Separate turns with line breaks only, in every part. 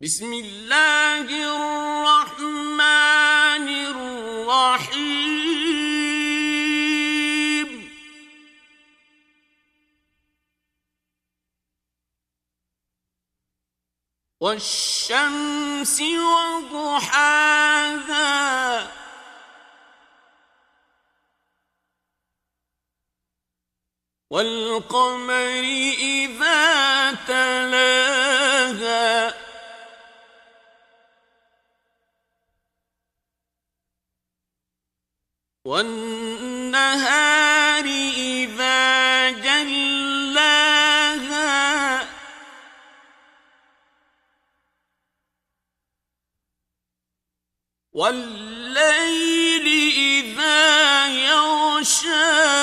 بسم الله الرحمن الرحيم والشمس وضحاها والقمر إذا تلاها والنهار إذا جلاها والليل إذا يغشاها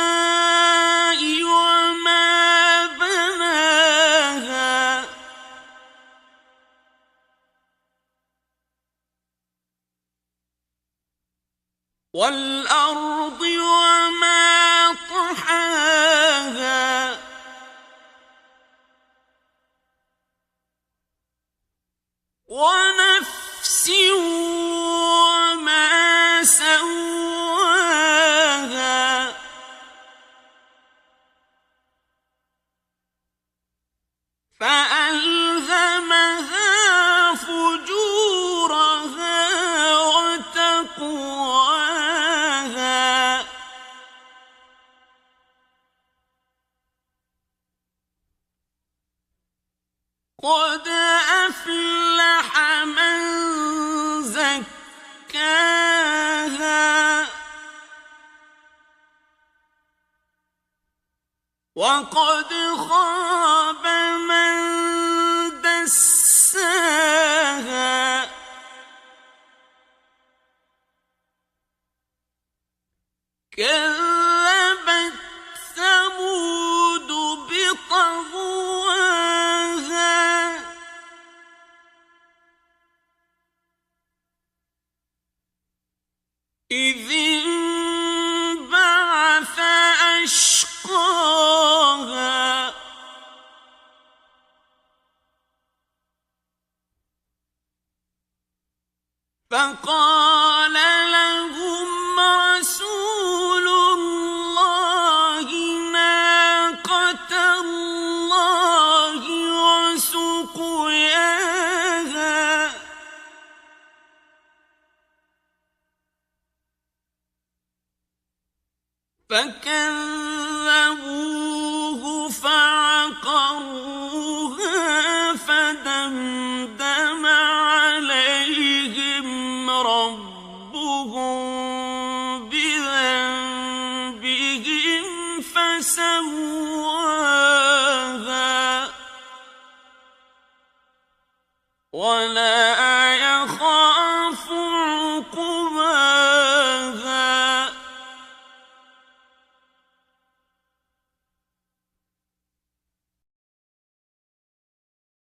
والسماء وما بناها والأرض وما طحاها ونفس وما سواها فألهمها فجورها وتقواها قد أفلح من زكاها وقد خاب من دساها كذبت ثمود بطغواها إذ انبعث أشقاها فقال لهم رسول الله ناقة الله وسقياها فكذبوه فعقروها فدمدم عليهم ربهم بذنبهم فسواها